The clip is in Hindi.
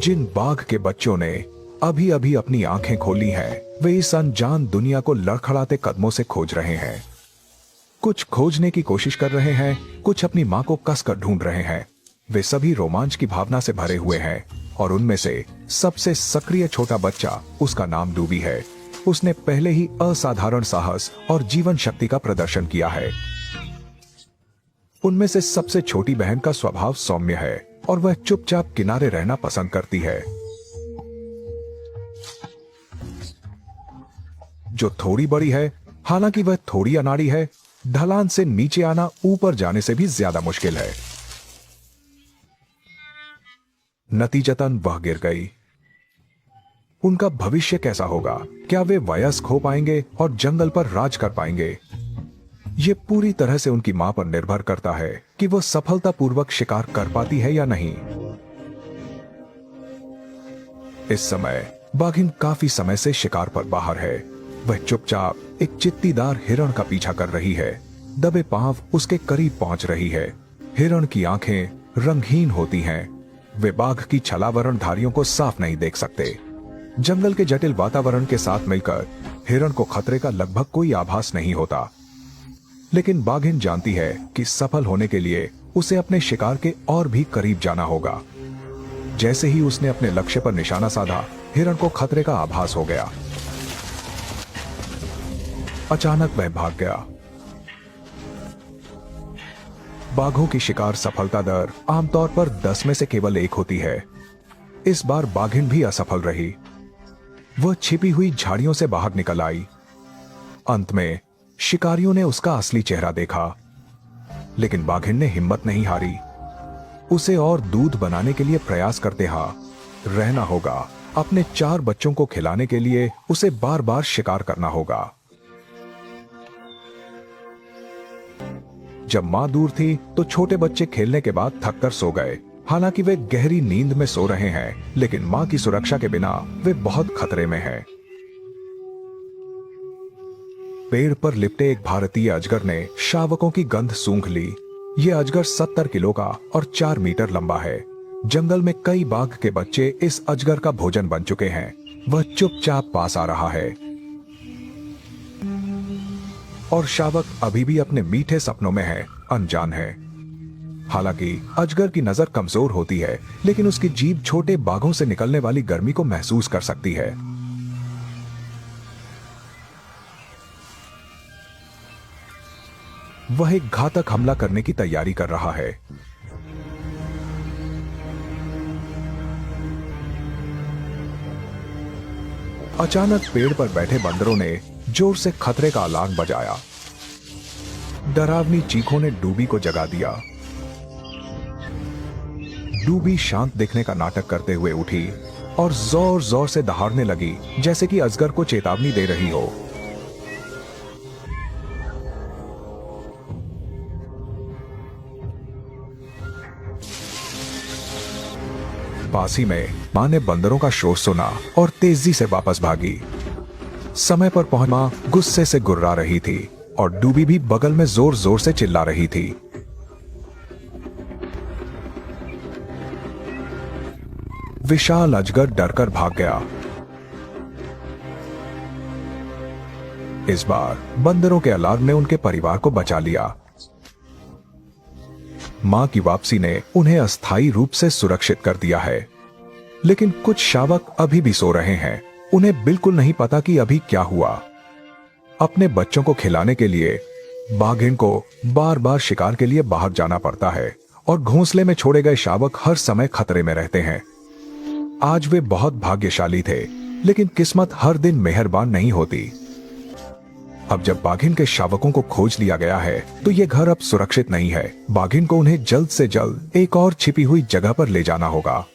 जिन बाघ के बच्चों ने अभी अभी अपनी आंखें खोली हैं, वे इस अनजान दुनिया को लड़खड़ाते कदमों से खोज रहे हैं। कुछ खोजने की कोशिश कर रहे हैं, कुछ अपनी मां को कसकर ढूंढ रहे हैं। वे सभी रोमांच की भावना से भरे हुए हैं और उनमें से सबसे सक्रिय छोटा बच्चा, उसका नाम डूबी है। उसने पहले ही असाधारण साहस और जीवन शक्ति का प्रदर्शन किया है। उनमें से सबसे छोटी बहन का स्वभाव सौम्य है और वह चुपचाप किनारे रहना पसंद करती है। जो थोड़ी बड़ी है, हालांकि वह थोड़ी अनाड़ी है, ढलान से नीचे आना ऊपर जाने से भी ज्यादा मुश्किल है। नतीजतन वह गिर गई। उनका भविष्य कैसा होगा? क्या वे वयस्क हो पाएंगे और जंगल पर राज कर पाएंगे? ये पूरी तरह से उनकी मां पर निर्भर करता है कि वह सफलतापूर्वक शिकार कर पाती है या नहीं। इस समय बाघिन काफी समय से शिकार पर बाहर है। वह चुपचाप एक चित्तीदार हिरण का पीछा कर रही है। दबे पांव उसके करीब पहुंच रही है। हिरण की आंखें रंगहीन होती हैं। वे बाघ की छलावरणधारियों को साफ नहीं देख सकते। जंगल के जटिल वातावरण के साथ मिलकर हिरण को खतरे का लगभग कोई आभास नहीं होता। लेकिन बाघिन जानती है कि सफल होने के लिए उसे अपने शिकार के और भी करीब जाना होगा। जैसे ही उसने अपने लक्ष्य पर निशाना साधा, हिरण को खतरे का आभास हो गया। अचानक वह भाग गया। बाघों की शिकार सफलता दर आमतौर पर 10 में से केवल 1 होती है। इस बार बाघिन भी असफल रही। वह छिपी हुई झाड़ियों से बाहर निकल आई। अंत में शिकारियों ने उसका असली चेहरा देखा, लेकिन बाघिन ने हिम्मत नहीं हारी। उसे और दूध बनाने के लिए प्रयास करते रहना होगा। अपने 4 बच्चों को खिलाने के लिए उसे बार बार शिकार करना होगा। जब मां दूर थी तो छोटे बच्चे खेलने के बाद थककर सो गए। हालांकि वे गहरी नींद में सो रहे हैं, लेकिन मां की सुरक्षा के बिना वे बहुत खतरे में हैं। पेड़ पर लिपटे एक भारतीय अजगर ने शावकों की गंध सूंघ ली। ये अजगर 70 किलो का और 4 मीटर लंबा है। जंगल में कई बाघ के बच्चे इस अजगर का भोजन बन चुके हैं। वह चुपचाप पास आ रहा है और शावक अभी भी अपने मीठे सपनों में है, अनजान है। हालांकि अजगर की नजर कमजोर होती है, लेकिन उसकी जीभ छोटे बाघों से निकलने वाली गर्मी को महसूस कर सकती है। वह एक घातक हमला करने की तैयारी कर रहा है। अचानक पेड़ पर बैठे बंदरों ने जोर से खतरे का अलार्म बजाया। डरावनी चीखों ने डूबी को जगा दिया। डूबी शांत दिखने का नाटक करते हुए उठी और जोर जोर से दहाड़ने लगी, जैसे कि अजगर को चेतावनी दे रही हो। पास ही में मां ने बंदरों का शोर सुना और तेजी से वापस भागी। समय पर पहुंच मां गुस्से से गुर्रा रही थी और डूबी भी बगल में जोर जोर से चिल्ला रही थी। विशाल अजगर डरकर भाग गया। इस बार बंदरों के अलार्म ने उनके परिवार को बचा लिया। मां की वापसी ने उन्हें अस्थायी रूप से सुरक्षित कर दिया है। लेकिन कुछ शावक अभी भी सो रहे हैं। उन्हें बिल्कुल नहीं पता कि अभी क्या हुआ। अपने बच्चों को खिलाने के लिए बाघिन को बार बार शिकार के लिए बाहर जाना पड़ता है और घोंसले में छोड़े गए शावक हर समय खतरे में रहते हैं। आज वे बहुत भाग्यशाली थे, लेकिन किस्मत हर दिन मेहरबान नहीं होती। अब जब बाघिन के शावकों को खोज लिया गया है, तो ये घर अब सुरक्षित नहीं है। बाघिन को उन्हें जल्द से जल्द एक और छिपी हुई जगह पर ले जाना होगा।